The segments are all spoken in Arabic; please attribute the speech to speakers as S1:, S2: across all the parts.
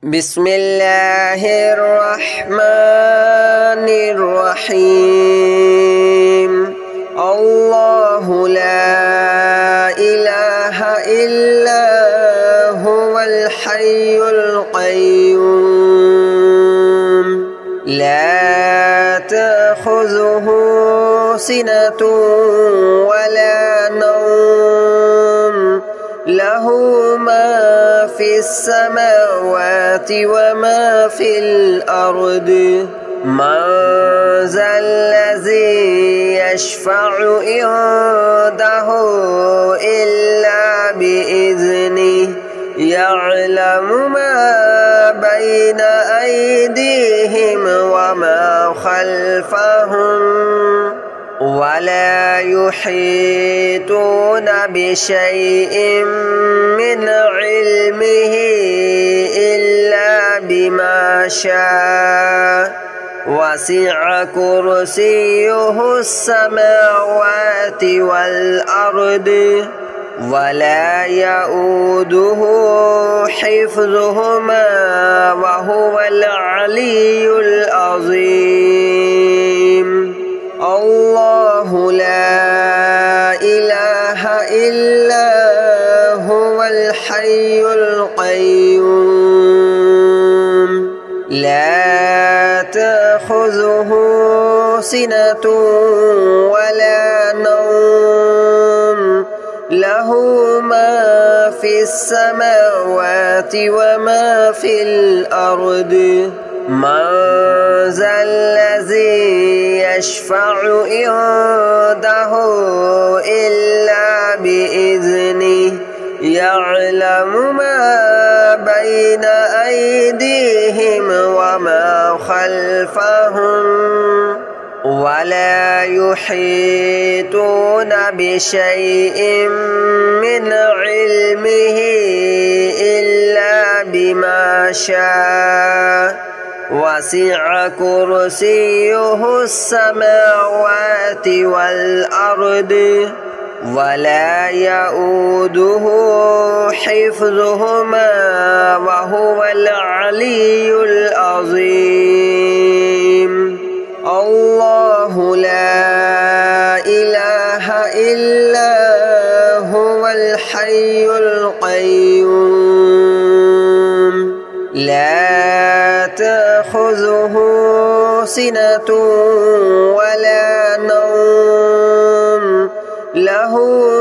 S1: بسم الله الرحمن الرحيم الله لا إله إلا هو الحي القيوم لا تأخذه سنة ولا نوم له ما في السماوات وما في الأرض من ذا الذي يشفع عنده إلا بإذنه يعلم ما بين أيديهم وما خلفهم ولا يحيطون بشيء من علمه إلا بما شاء وسع كرسيه السماوات والأرض ولا يؤوده حفظهما وهو العلي العظيم الله لا إله إلا هو الحي القيوم لا تأخذه سنة ولا نوم له ما في السماوات وما في الأرض من ذا الذي يشفع عنده إلا بإذنه يعلم ما بين أيديهم وما خلفهم ولا يحيطون بشيء من علمه إلا بما شاء وسع كرسيه السماوات والأرض ولا يؤوده حفظهما وهو العلي العظيم الله لا إله إلا هو الحي القيوم لا تأخذه سنة ولا نوم له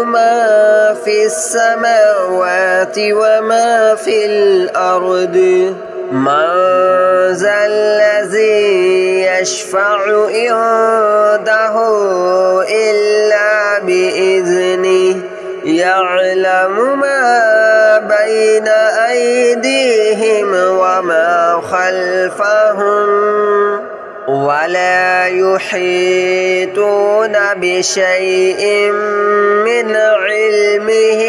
S1: ما في السماوات وما في الأرض من ذا الذي يشفع عنده إلا بإذنه يعلم ما بين أيديهم وما خلفهم ولا يحيطون بشيء من علمه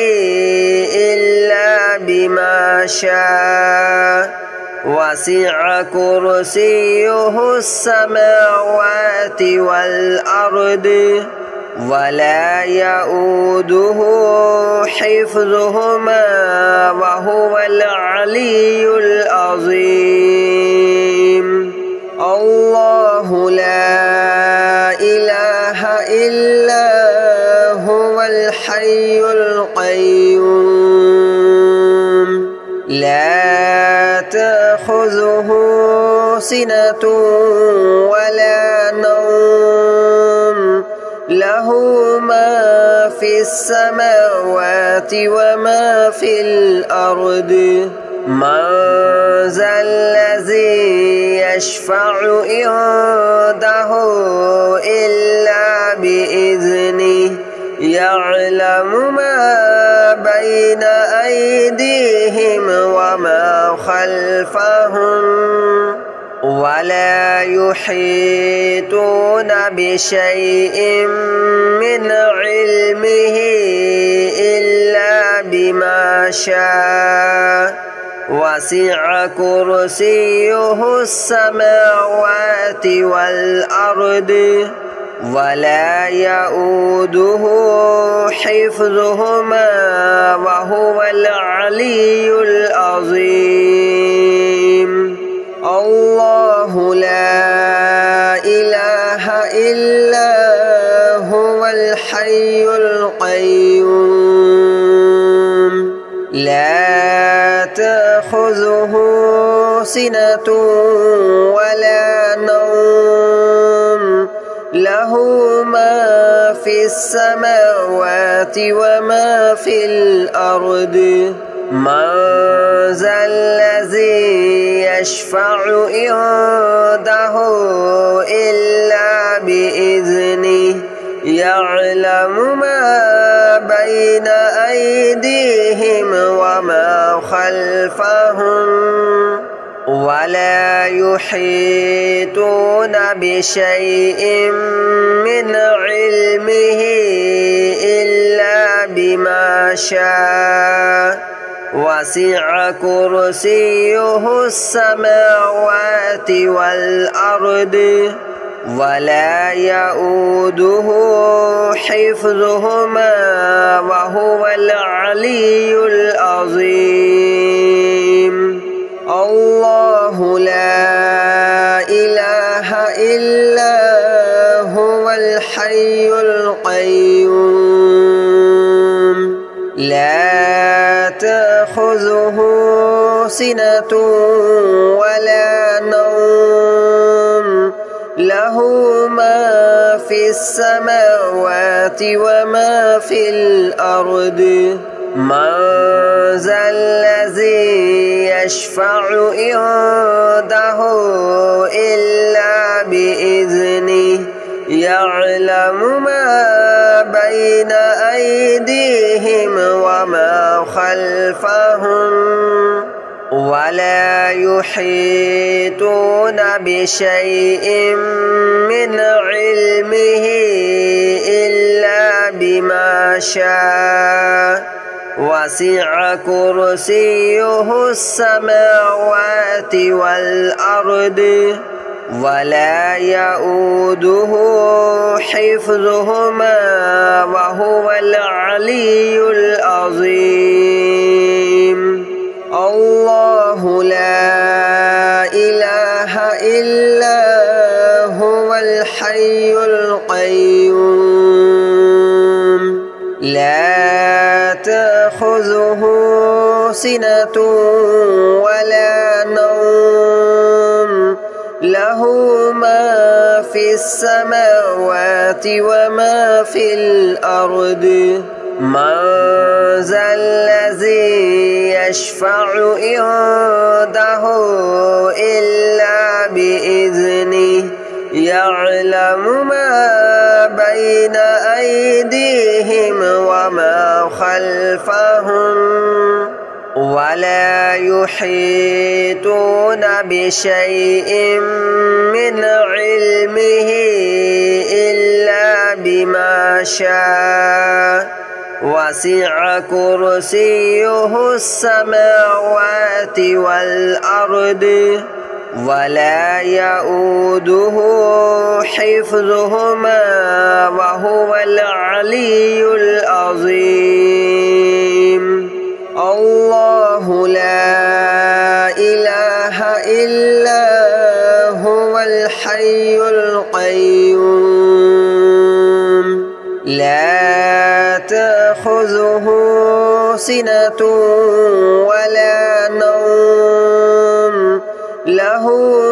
S1: إلا بما شاء وسع كرسيه السماوات والأرض ولا يؤوده حفظهما وهو العلي العظيم الله لا إله إلا هو الحي القيوم لا تأخذه سنة ولا نوم له ما في السماوات وما في الأرض من ذا الذي يشفع عنده إلا بإذنه يعلم ما بين أيديهم وما خلفهم ولا يحيطون بشيء من علمه إلا بما شاء وسع كرسيه السماوات والأرض ولا يؤوده حفظهما وهو العلي العظيم. تأخذه سنة ولا نوم له ما في السماوات وما في الأرض من ذا الذي يشفع عنده إلا بإذنه يعلم ما بين أيديهم وما خلفهم ولا يحيطون بشيء من علمه إلا بما شاء وسع كرسيه السماوات والأرض ولا يؤوده حفظهما وهو العلي العظيم الله لا إله إلا هو الحي القيوم لا تأخذه سنة ولا نوم له ما في السماوات وما في الأرض من ذا الذي يشفع عنده إلا بإذنه يعلم ما بين أيديهم وما خلفهم ولا يحيطون بشيء من علمه إلا بما شاء وسع كرسيه السماوات والأرض ولا يؤوده حفظهما وهو العلي العظيم الله لا إله إلا هو الحي القيوم لا تأخذه سنة ولا نوم له ما في السماوات وما في الأرض من ذا الذي يشفع عنده إلا بإذنه يعلم ما بين أيديهم وما خلفهم ولا يحيطون بشيء من علمه إلا بما شاء وسع كرسيه السماوات والأرض ولا يؤوده حفظهما وهو العلي العظيم الله لا إله إلا هو الحي القيوم لا تأخذه سنة ولا نوم له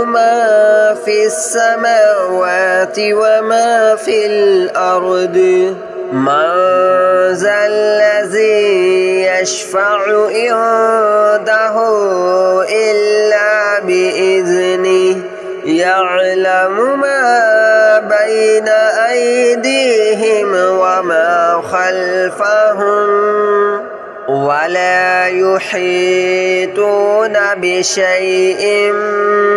S1: ما في السماوات وما في الأرض من ذا الذي يشفع عنده إلا بإذنه يعلم ما بين أيديهم وما خلفهم ولا يحيطون بشيء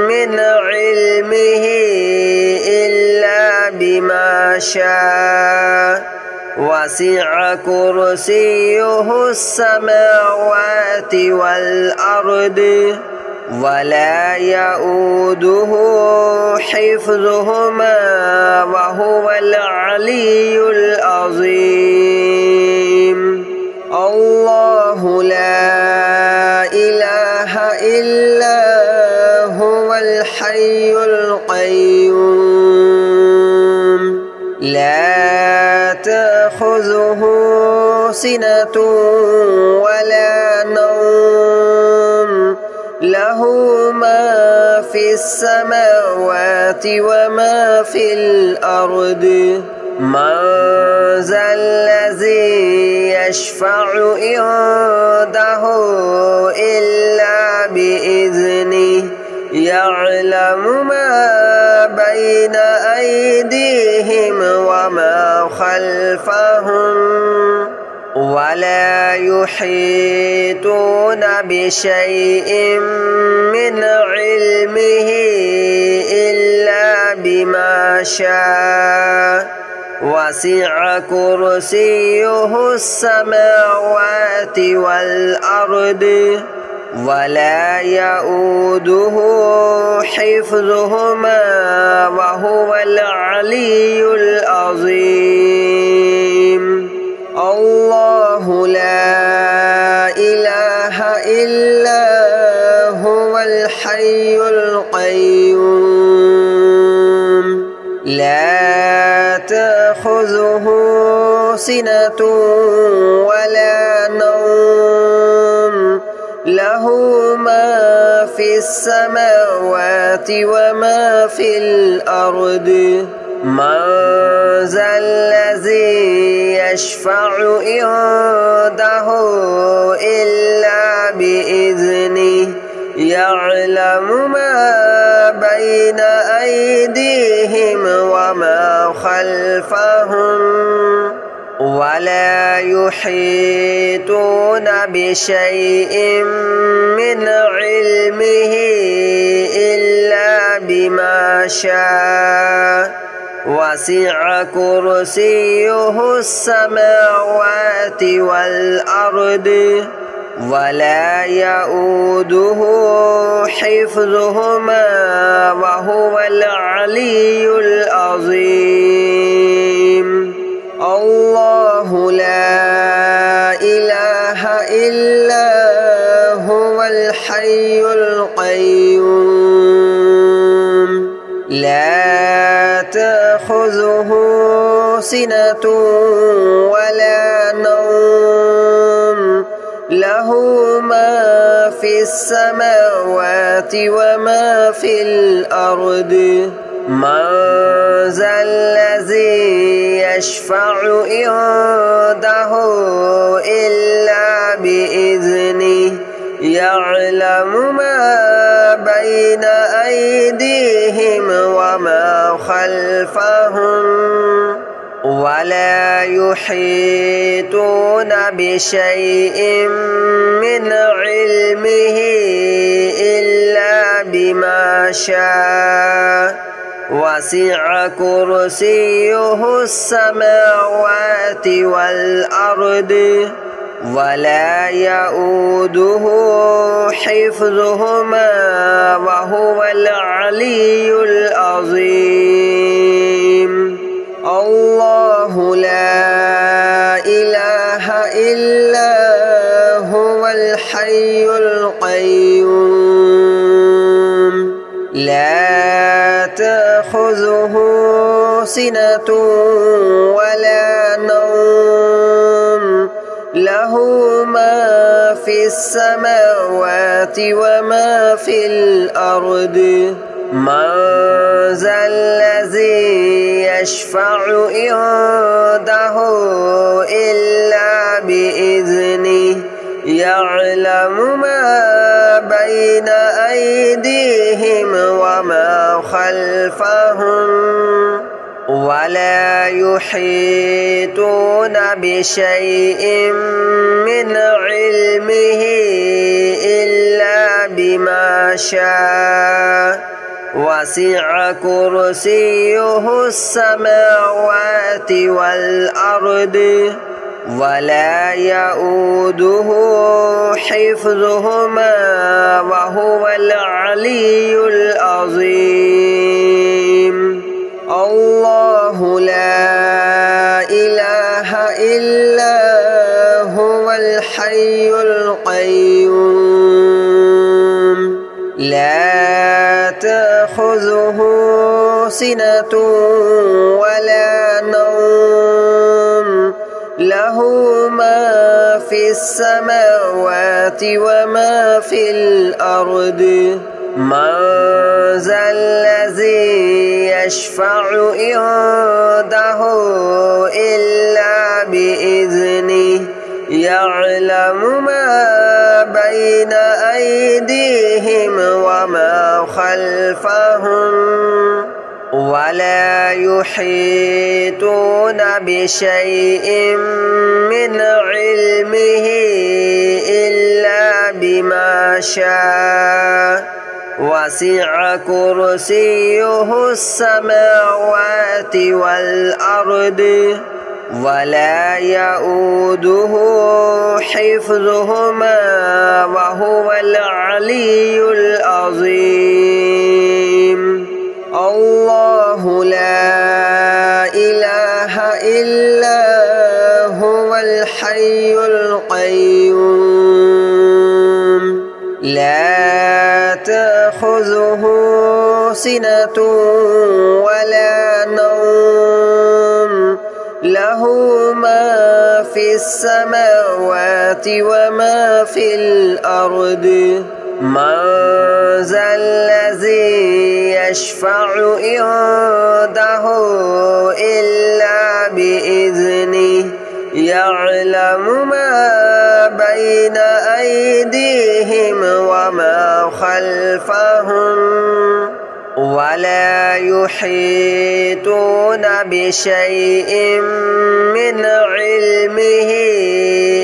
S1: من علمه إلا بما شاء وسع كرسيه السماوات والأرض ولا يؤوده حفظهما وهو العلي العظيم الله لا إله إلا هو الحي القيوم لا تأخذه سنة ولا نوم له له ما في السماوات وما في الأرض من ذا الذي يشفع عنده إلا بإذنه يعلم ما بين أيديهم وما خلفهم ولا يحيطون بشيء من علمه إلا بما شاء وسع كرسيه السماوات والأرض ولا يؤوده حفظهما وهو العلي العظيم الله لا إله إلا هو الحي القيوم لا تأخذه سنة ولا نوم له ما في السماوات وما في الأرض من ذا الذي يشفع عنده إلا بإذنه يعلم ما بين أيديهم وما خلفهم ولا يحيطون بشيء من علمه إلا بما شاء وسع كرسيه السماوات والأرض ولا يؤوده حفظهما وهو العلي العظيم الله لا إله إلا هو الحي القيوم لا تأخذه سنة ولا نوم له ما في السماوات وما في الأرض من ذا الذي يشفع عنده إلا بإذنه يعلم ما بين أيديهم وما خلفهم ولا يحيطون بشيء من علمه إلا بما شاء وسع كرسيه السماوات والأرض ولا يؤوده حفظهما وهو العلي العظيم الله لا إله إلا هو الحي القيوم لا تأخذه سنة ولا نوم له ما في السماوات وما في الأرض من ذا الذي يشفع عنده إلا بإذنه يعلم ما بين أيديهم وما خلفهم ولا يحيطون بشيء من علمه إلا بما شاء وسع كرسيه السماوات والأرض ولا يؤوده حفظهما وهو العلي العظيم الله لا إله إلا هو الحي القيوم لا تأخذه سنة ولا نوم له ما في السماوات وما في الأرض من ذا الذي يشفع عنده إلا بإذنه يعلم ما بين أيديهم وما خلفهم ولا يحيطون بشيء من علمه إلا بما شاء وسع كرسيه السماوات والأرض ولا يؤوده حفظهما وهو العلي العظيم الله لا إله إلا هو الحي القيوم لا تأخذه سنة ولا نوم له ما في السماوات وما في الأرض من ذا الذي يشفع عنده إلا بإذنه يعلم ما بين أيديهم وما خلفهم ولا يحيطون بشيء من علمه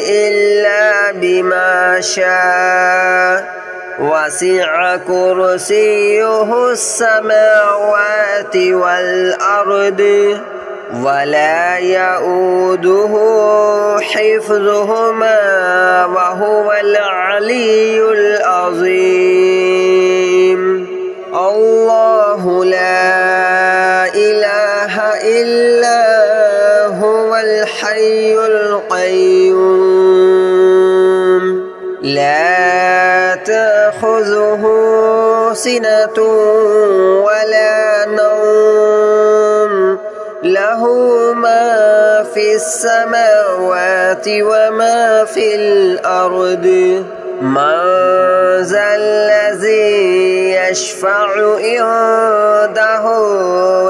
S1: إلا بما شاء وسع كرسيه السماوات والأرض ولا يؤوده حفظهما وهو العلي العظيم الله لا إله إلا هو الحي القيوم لا تأخذه سنة ولا نوم له ما في السماوات وما في الأرض من ذا الذي يشفع عنده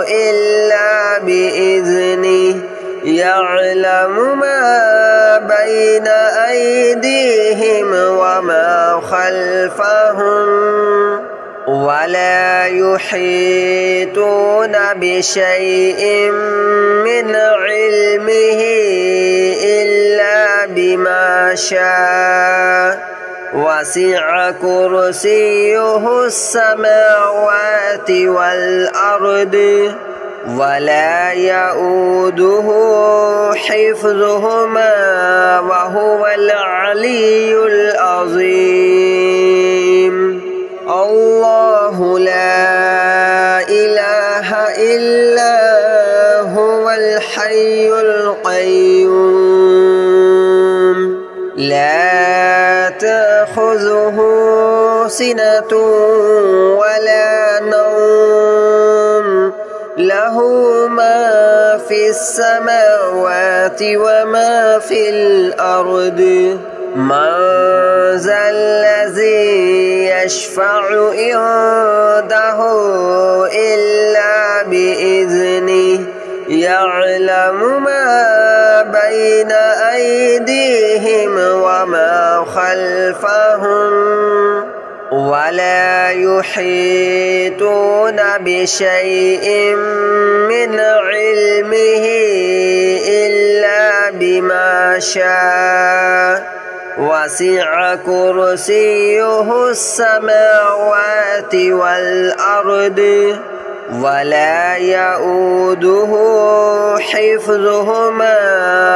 S1: إلا بإذنه يعلم ما بين أيديهم وما خلفهم ولا يحيطون بشيء من علمه إلا بما شاء وسع كرسيه السماوات والأرض ولا يؤوده حفظهما وهو العلي العظيم الله لا إله إلا هو الحي القيوم لا تأخذه سنة ولا نوم له ما في السماوات وما في الأرض من ذا الذي يشفع عنده إلا بإذنه يعلم ما بين أيديهم وما خلفهم ولا يحيطون بشيء من علمه إلا بما شاء وسع كرسيه السماوات والأرض ولا يؤوده حفظهما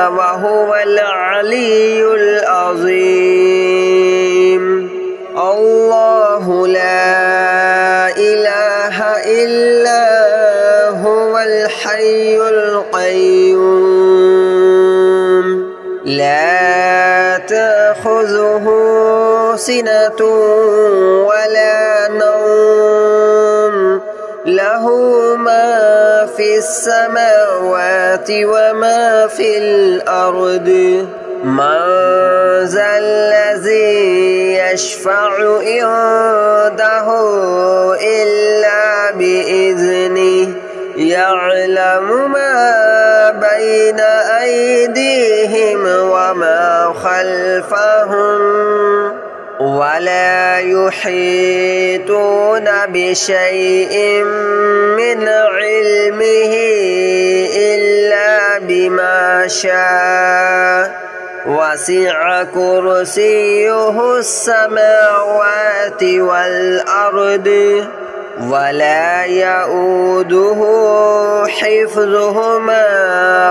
S1: وهو العلي العظيم الله لا إله إلا هو الحي القيوم لا تأخذه سنة ولا نوم له ما في السماوات وما في الأرض من ذا الذي يشفع عنده إلا بإذنه يعلم ما بين أيديهم وما خلفهم ولا يحيطون بشيء من علمه إلا بما شاء وسع كرسيه السماوات والأرض ولا يؤوده حفظهما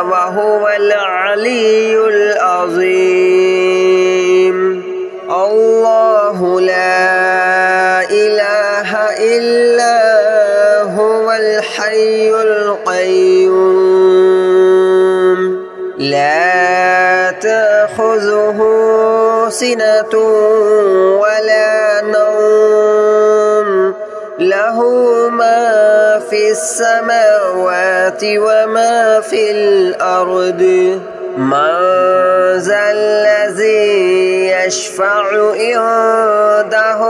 S1: وهو العلي العظيم الله لا إله إلا هو الحي القيوم لا تأخذه سنة ولا نوم له ما في السماوات وما في الأرض من ذا الذي يشفع عنده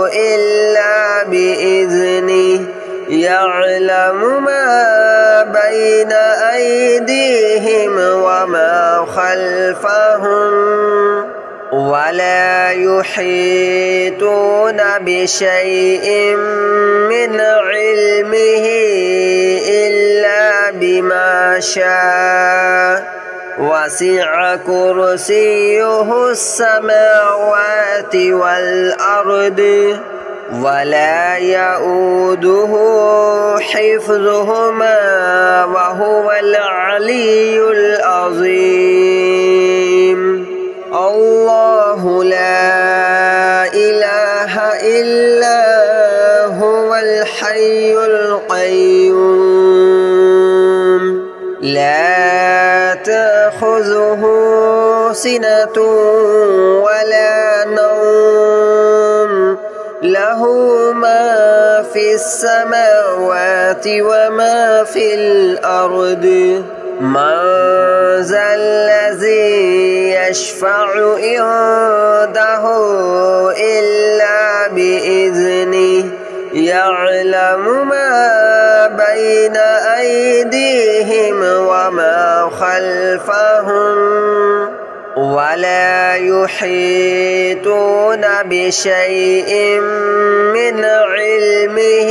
S1: إلا بإذنه يعلم ما بين أيديهم وما خلفهم ولا يحيطون بشيء من علمه إلا بما شاء وسع كرسيه السماوات والأرض ولا يؤوده حفظهما وهو العلي العظيم الله لا إله إلا هو الحي القيوم لا تأخذه سنة ولا نوم له ما في السماوات وما في الأرض من ذا الذي يشفع عنده إلا بإذنه يعلم ما بين أيديهم وما خلفهم ولا يحيطون بشيء من علمه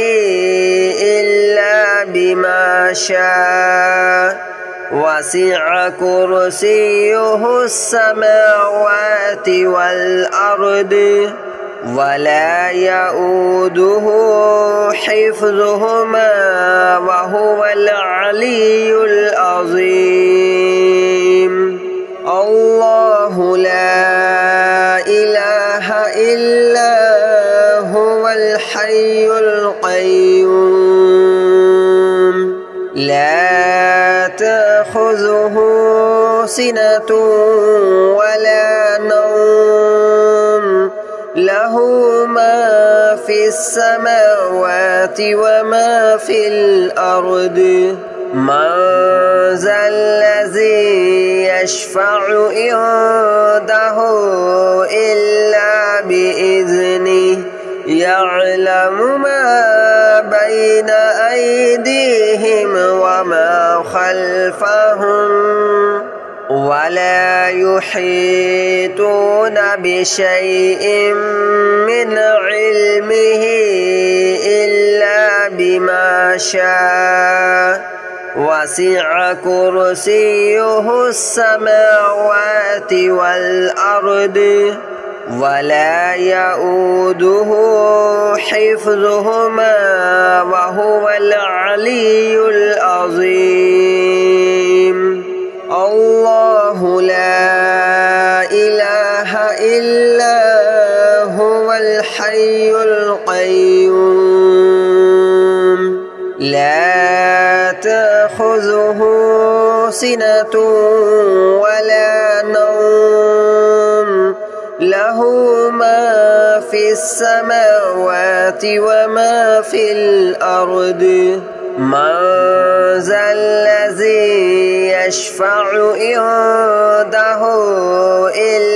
S1: إلا بما شاء وسع كرسيه السماوات والأرض ولا يؤوده حفظهما وهو العلي العظيم الله لا إله إلا هو الحي القيوم لا تأخذه سنة ولا نوم له ما في السماوات وما في الأرض من ذا الذي يشفع عنده إلا بإذنه يعلم ما بين أيديهم وما خلفهم ولا يحيطون بشيء من علمه إلا بما شاء وسع كرسيه السماوات والأرض ولا يؤوده حفظهما وهو العلي العظيم الله لا إله إلا هو الحي القيوم لا تأخذه سنة ولا نوم له ما في السماوات وما في الأرض من ذا الذي يشفع عنده إلا